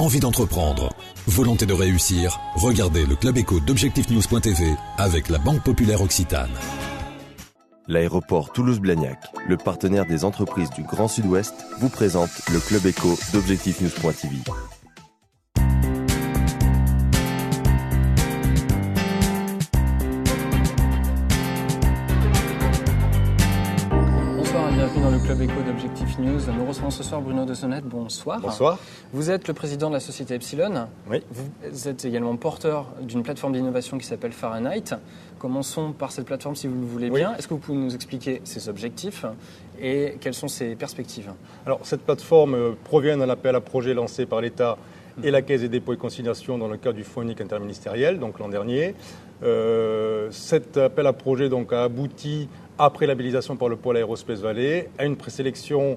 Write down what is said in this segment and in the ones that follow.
envie d'entreprendre, volonté de réussir, regardez le Club Éco d'Objectif-News.tv avec la Banque Populaire Occitane. L'aéroport Toulouse-Blagnac, le partenaire des entreprises du Grand Sud-Ouest, vous présente le Club Éco d'Objectif-News.tv. Bienvenue dans le Club Éco d'Objectif News. Nous recevons ce soir Bruno De Sonnet. Bonsoir. Bonsoir. Vous êtes le président de la société Epsilon. Oui. Vous êtes également porteur d'une plateforme d'innovation qui s'appelle Fahrenheit. Commençons par cette plateforme si vous le voulez bien. Est-ce que vous pouvez nous expliquer ses objectifs et quelles sont ses perspectives? Alors, cette plateforme provient d'un appel à projet lancé par l'État et la Caisse des dépôts et consignations dans le cadre du Fonds unique interministériel, donc l'an dernier. Cet appel à projet donc, a abouti, après labellisation par le pôle Aerospace Valley, à une présélection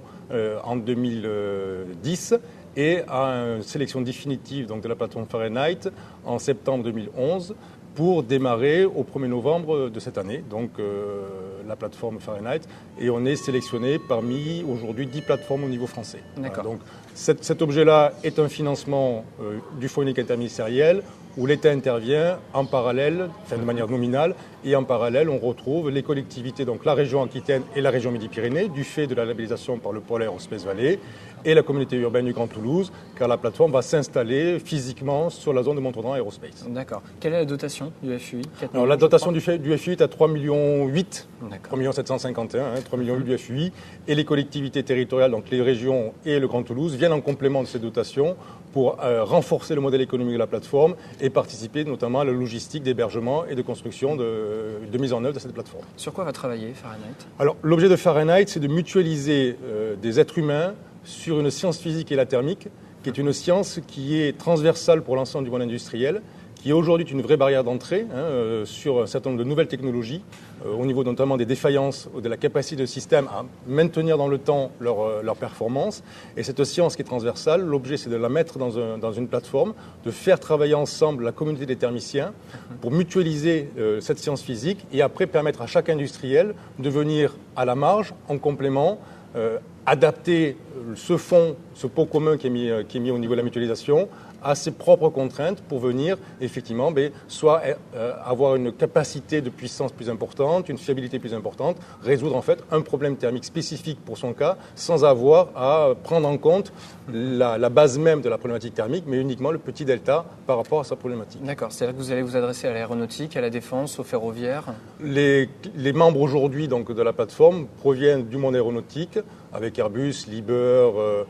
en 2010 et à une sélection définitive donc, de la plateforme Fahrenheit en septembre 2011 pour démarrer au 1er novembre de cette année, donc la plateforme Fahrenheit. Et on est sélectionné parmi aujourd'hui 10 plateformes au niveau français. D'accord. Voilà, donc cet objet-là est un financement du Fonds unique interministériel où l'État intervient en parallèle, enfin de manière nominale, et en parallèle, on retrouve les collectivités, donc la région Aquitaine et la région Midi-Pyrénées, du fait de la labellisation par le pôle Aerospace Valley, et la communauté urbaine du Grand Toulouse, car la plateforme va s'installer physiquement sur la zone de Montauban Aerospace. D'accord. Quelle est la dotation du FUI? Alors la dotation du FUI est à 3,8 millions, 3,751 millions, 3,8 millions du FUI, et les collectivités territoriales, donc les régions et le Grand Toulouse, viennent en complément de ces dotations pour renforcer le modèle économique de la plateforme et participer notamment à la logistique d'hébergement et de construction de mise en œuvre de cette plateforme. Sur quoi va travailler Fahrenheit? Alors, l'objet de Fahrenheit, c'est de mutualiser des êtres humains sur une science physique et la thermique, qui est une science qui est transversale pour l'ensemble du monde industriel, qui est aujourd'hui une vraie barrière d'entrée sur un certain nombre de nouvelles technologies, au niveau notamment des défaillances ou de la capacité de système à maintenir dans le temps leur performance. Et cette science qui est transversale, l'objet c'est de la mettre dans une plateforme, de faire travailler ensemble la communauté des thermiciens pour mutualiser cette science physique et après permettre à chaque industriel de venir à la marge, en complément, adapter ce fonds, ce pot commun qui est mis au niveau de la mutualisation, à ses propres contraintes pour venir effectivement soit avoir une capacité de puissance plus importante, une fiabilité plus importante, résoudre en fait un problème thermique spécifique pour son cas sans avoir à prendre en compte la base même de la problématique thermique, mais uniquement le petit delta par rapport à sa problématique. D'accord, c'est-à-dire que vous allez vous adresser à l'aéronautique, à la défense, au ferroviaire? Les membres aujourd'hui donc, de la plateforme proviennent du monde aéronautique, avec Airbus, Liebherr,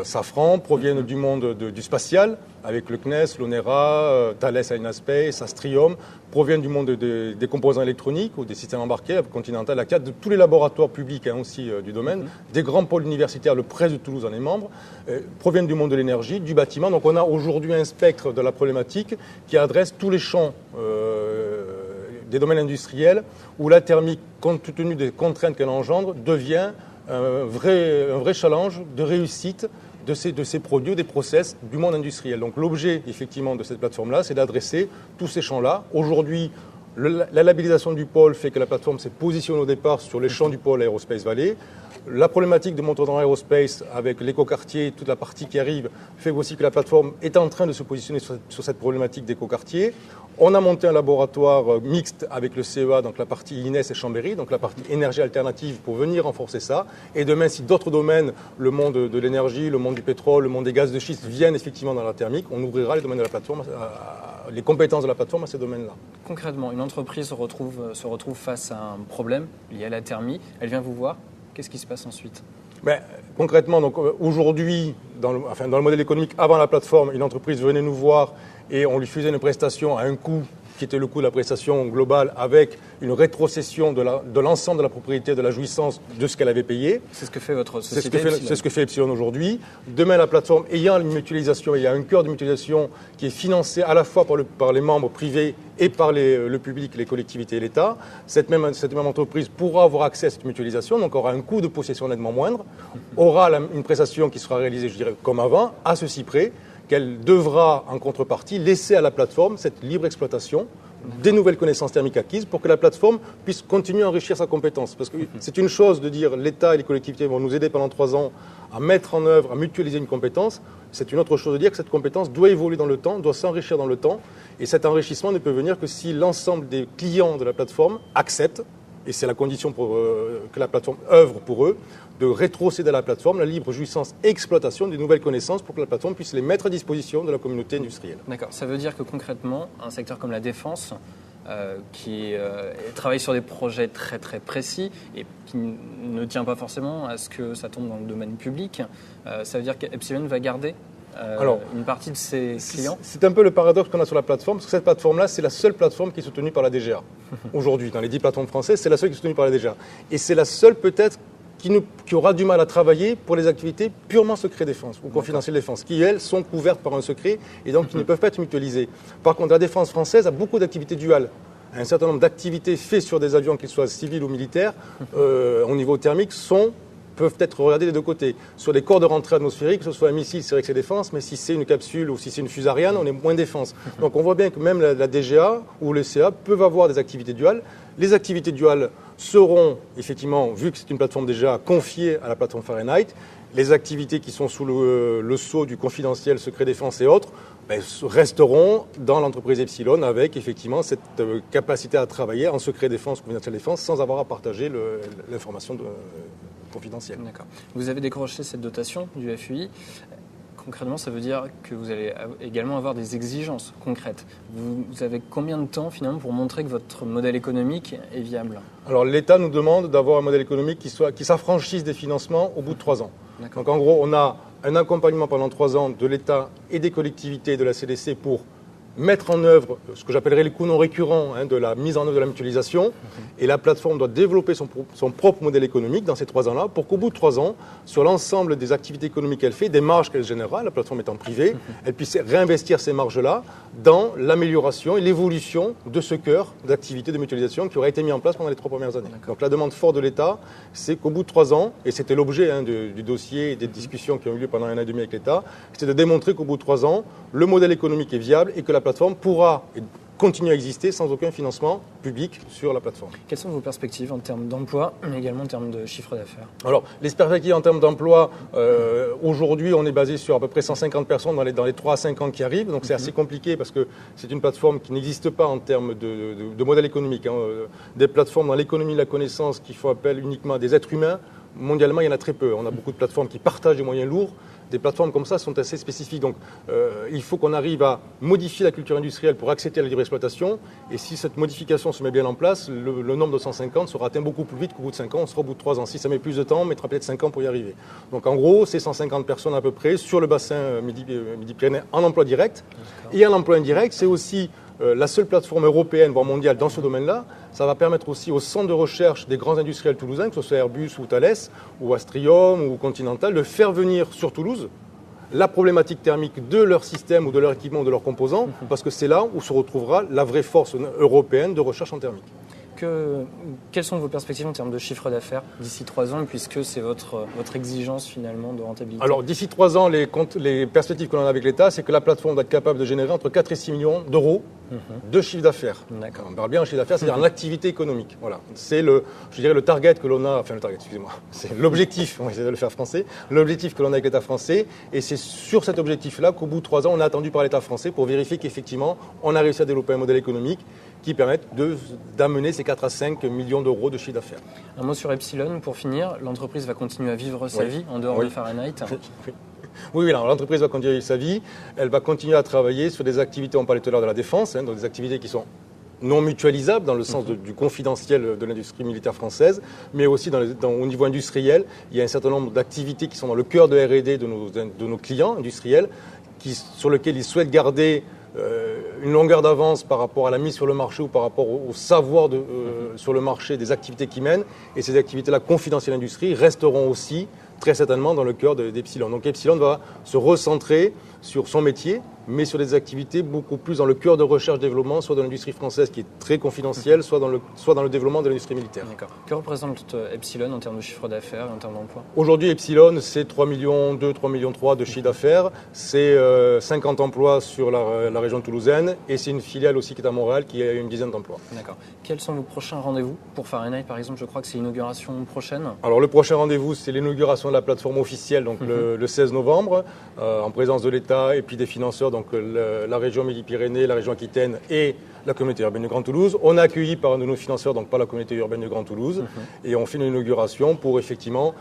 Safran, proviennent du monde du spatial, avec le CNES, l'ONERA, Thales Space, Astrium, proviennent du monde des composants électroniques ou des systèmes embarqués, avec Continental, ACAT, de tous les laboratoires publics aussi du domaine, des grands pôles universitaires, le Presse de Toulouse en est membre, proviennent du monde de l'énergie, du bâtiment. Donc on a aujourd'hui un spectre de la problématique qui adresse tous les champs des domaines industriels où la thermique, compte tenu des contraintes qu'elle engendre, devient un vrai challenge de réussite de ces produits, des process du monde industriel. Donc l'objet effectivement de cette plateforme-là, c'est d'adresser tous ces champs-là. Aujourd'hui, la labellisation du pôle fait que la plateforme s'est positionnée au départ sur les champs du pôle Aerospace Valley. La problématique de Montauban Aerospace avec l'écoquartier, toute la partie qui arrive, fait aussi que la plateforme est en train de se positionner sur cette problématique d'écoquartier. On a monté un laboratoire mixte avec le CEA, donc la partie INES et Chambéry, donc la partie énergie alternative pour venir renforcer ça. Et demain, si d'autres domaines, le monde de l'énergie, le monde du pétrole, le monde des gaz de schiste viennent effectivement dans la thermique, on ouvrira les domaines de la plateforme, les compétences de la plateforme à ces domaines-là. Concrètement, une entreprise se retrouve face à un problème lié à la thermie. Elle vient vous voir. Qu'est-ce qui se passe ensuite? Concrètement, donc, aujourd'hui, dans le modèle économique, avant la plateforme, une entreprise venait nous voir et on lui faisait une prestation à un coût qui était le coût de la prestation globale avec une rétrocession de l'ensemble de la propriété, de la jouissance de ce qu'elle avait payé. C'est ce que fait votre société. C'est ce que fait Epsilon aujourd'hui. Demain, la plateforme ayant une mutualisation, il y a un cœur de mutualisation qui est financé à la fois par les membres privés et par le public, les collectivités et l'État. Cette même entreprise pourra avoir accès à cette mutualisation, donc aura un coût de possession nettement moindre, aura une prestation qui sera réalisée, je dirais, comme avant, à ceci près, qu'elle devra, en contrepartie, laisser à la plateforme cette libre exploitation des nouvelles connaissances thermiques acquises pour que la plateforme puisse continuer à enrichir sa compétence. Parce que c'est une chose de dire l'État et les collectivités vont nous aider pendant 3 ans à mettre en œuvre, à mutualiser une compétence. C'est une autre chose de dire que cette compétence doit évoluer dans le temps, doit s'enrichir dans le temps. Et cet enrichissement ne peut venir que si l'ensemble des clients de la plateforme acceptent, et c'est la condition pour que la plateforme œuvre pour eux, de rétrocéder à la plateforme la libre jouissance et exploitation des nouvelles connaissances pour que la plateforme puisse les mettre à disposition de la communauté industrielle. D'accord. Ça veut dire que concrètement, un secteur comme la défense, qui travaille sur des projets très très précis et qui ne tient pas forcément à ce que ça tombe dans le domaine public, ça veut dire qu'Epsilon va garder une partie de ses clients. C'est un peu le paradoxe qu'on a sur la plateforme, parce que cette plateforme-là, c'est la seule plateforme qui est soutenue par la DGA. Aujourd'hui, dans les 10 plateformes françaises, c'est la seule qui est soutenue par la DGA. Et c'est la seule peut-être qui aura du mal à travailler pour les activités purement secret défense ou confidentiel défense, qui elles sont couvertes par un secret et donc qui ne peuvent pas être mutualisées. Par contre, la défense française a beaucoup d'activités duales. Un certain nombre d'activités faites sur des avions, qu'ils soient civils ou militaires, au niveau thermique, peuvent être regardées des deux côtés. Sur les corps de rentrée atmosphérique, que ce soit un missile, c'est vrai que c'est défense, mais si c'est une capsule ou si c'est une fusée Ariane, on est moins défense. Donc on voit bien que même la DGA ou le CA peuvent avoir des activités duales. Les activités duales seront, effectivement, vu que c'est une plateforme déjà confiée à la plateforme Fahrenheit, les activités qui sont sous le sceau du confidentiel, secret défense et autres, resteront dans l'entreprise Epsilon avec effectivement cette capacité à travailler en secret défense, confidentiel défense, sans avoir à partager l'information confidentielle. D'accord. Vous avez décroché cette dotation du FUI. Concrètement, ça veut dire que vous allez également avoir des exigences concrètes. Vous avez combien de temps finalement pour montrer que votre modèle économique est viable ? Alors l'État nous demande d'avoir un modèle économique qui s'affranchisse des financements au bout de 3 ans. Donc en gros, on a un accompagnement pendant 3 ans de l'État et des collectivités de la CDC pour mettre en œuvre ce que j'appellerais les coûts non récurrents de la mise en œuvre de la mutualisation. Et la plateforme doit développer son propre modèle économique dans ces 3 ans-là pour qu'au bout de 3 ans, sur l'ensemble des activités économiques qu'elle fait, des marges qu'elle générera, la plateforme étant privée, elle puisse réinvestir ces marges-là dans l'amélioration et l'évolution de ce cœur d'activité de mutualisation qui aurait été mis en place pendant les 3 premières années. Donc la demande forte de l'État, c'est qu'au bout de 3 ans, et c'était l'objet du dossier et des discussions qui ont eu lieu pendant 1 an et demi avec l'État, c'est de démontrer qu'au bout de 3 ans, le modèle économique est viable et que la plateforme pourra continuer à exister sans aucun financement public sur la plateforme. Quelles sont vos perspectives en termes d'emploi, mais également en termes de chiffre d'affaires ? Alors, les perspectives en termes d'emploi, aujourd'hui, on est basé sur à peu près 150 personnes dans les 3 à 5 ans qui arrivent. Donc, c'est assez compliqué parce que c'est une plateforme qui n'existe pas en termes de modèle économique. Des plateformes dans l'économie de la connaissance qui font appel uniquement à des êtres humains, mondialement, il y en a très peu. On a beaucoup de plateformes qui partagent des moyens lourds. Des plateformes comme ça sont assez spécifiques. Donc, il faut qu'on arrive à modifier la culture industrielle pour accepter la libre exploitation. Et si cette modification se met bien en place, le nombre de 150 sera atteint beaucoup plus vite qu'au bout de 5 ans. On sera au bout de 3 ans. Si ça met plus de temps, on mettra peut-être 5 ans pour y arriver. Donc, en gros, c'est 150 personnes à peu près sur le bassin Midi-Pyrénées en emploi direct. Et en emploi indirect, c'est aussi la seule plateforme européenne, voire mondiale, dans ce domaine-là. Ça va permettre aussi aux centres de recherche des grands industriels toulousains, que ce soit Airbus ou Thales, ou Astrium ou Continental, de faire venir sur Toulouse la problématique thermique de leur système ou de leur équipement ou de leurs composants, parce que c'est là où se retrouvera la vraie force européenne de recherche en thermique. Quelles sont vos perspectives en termes de chiffre d'affaires d'ici 3 ans, puisque c'est votre exigence finalement de rentabilité ? Alors d'ici 3 ans, les perspectives que l'on a avec l'État, c'est que la plateforme doit être capable de générer entre 4 et 6 millions d'euros de chiffre d'affaires. D'accord. On parle bien en chiffre d'affaires, c'est-à-dire en activité économique. Voilà. C'est le target que l'on a, enfin le target, excusez-moi, c'est l'objectif, on va essayer de le faire français, l'objectif que l'on a avec l'État français, et c'est sur cet objectif-là qu'au bout de 3 ans, on a attendu par l'État français pour vérifier qu'effectivement, on a réussi à développer un modèle économique qui permettent d'amener ces 4 à 5 millions d'euros de chiffre d'affaires. Un mot sur Epsilon pour finir. L'entreprise va continuer à vivre sa vie en dehors de Fahrenheit. Oui, l'entreprise va continuer sa vie. Elle va continuer à travailler sur des activités, on parlait tout à l'heure de la défense, donc des activités qui sont non mutualisables dans le sens du confidentiel de l'industrie militaire française, mais aussi au niveau industriel. Il y a un certain nombre d'activités qui sont dans le cœur de R&D de nos clients industriels, sur lesquels ils souhaitent garder une longueur d'avance par rapport à la mise sur le marché ou par rapport au savoir sur le marché des activités qu'ils mènent. Et ces activités-là, confidentielles industrie, resteront aussi très certainement dans le cœur d'Epsilon. Donc Epsilon va se recentrer sur son métier, mais sur des activités beaucoup plus dans le cœur de recherche-développement, soit dans l'industrie française qui est très confidentielle, soit dans le développement de l'industrie militaire. D'accord. Que représente Epsilon en termes de chiffre d'affaires et en termes d'emploi? Aujourd'hui, Epsilon, c'est 3,2 millions, 3,3 millions de chiffre d'affaires. C'est 50 emplois sur la région toulousaine et c'est une filiale aussi qui est à Montréal qui a une dizaine d'emplois. D'accord. Quels sont vos prochains rendez-vous pour Fahrenheit, par exemple? Je crois que c'est l'inauguration prochaine. Alors, le prochain rendez-vous, c'est l'inauguration de la plateforme officielle, donc le 16 novembre, en présence de l'État et puis des financeurs, donc la région Midi-Pyrénées, la région Aquitaine et la communauté urbaine de Grand Toulouse. On est accueilli par un de nos financeurs, donc par la communauté urbaine de Grand Toulouse, et on fait une inauguration pour effectivement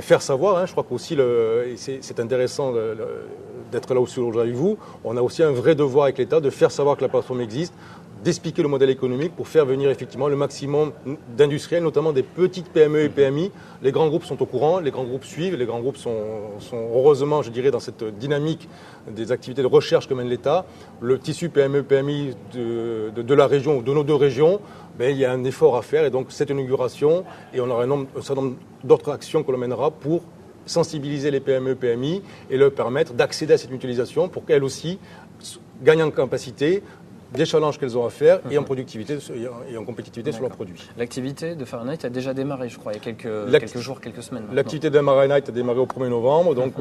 faire savoir. Je crois qu'aussi, c'est intéressant d'être là aussi aujourd'hui avec vous. On a aussi un vrai devoir avec l'État de faire savoir que la plateforme existe, d'expliquer le modèle économique pour faire venir effectivement le maximum d'industriels, notamment des petites PME et PMI. Les grands groupes sont au courant, les grands groupes suivent, les grands groupes sont heureusement, je dirais, dans cette dynamique des activités de recherche que mène l'État. Le tissu PME, PMI de la région ou de nos deux régions, il y a un effort à faire et donc cette inauguration, et on aura un certain nombre d'autres actions que l'on mènera pour sensibiliser les PME, PMI et leur permettre d'accéder à cette mutualisation pour qu'elles aussi gagnent en capacité, des challenges qu'elles ont à faire et en productivité et en compétitivité sur leurs produits. L'activité de Fahrenheit a déjà démarré, je crois, il y a quelques jours, quelques semaines. L'activité de Fahrenheit a démarré au 1er novembre. Donc,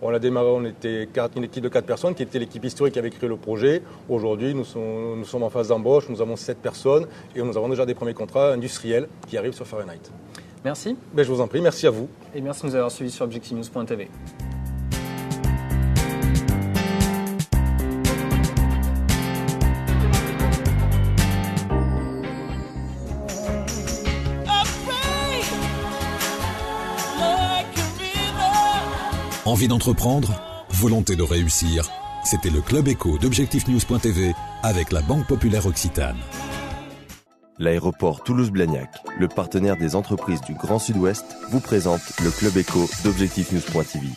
on a démarré, on était une équipe de 4 personnes qui était l'équipe historique qui avait créé le projet. Aujourd'hui, nous sommes en phase d'embauche, nous avons 7 personnes et nous avons déjà des premiers contrats industriels qui arrivent sur Fahrenheit. Merci. Je vous en prie, merci à vous. Et merci de nous avoir suivis sur objectivenews.tv. Envie d'entreprendre? Volonté de réussir? C'était le Club Éco d'objectivenews.tv avec la Banque Populaire Occitane. L'aéroport Toulouse-Blagnac, le partenaire des entreprises du Grand Sud-Ouest, vous présente le Club Éco d'objectivenews.tv.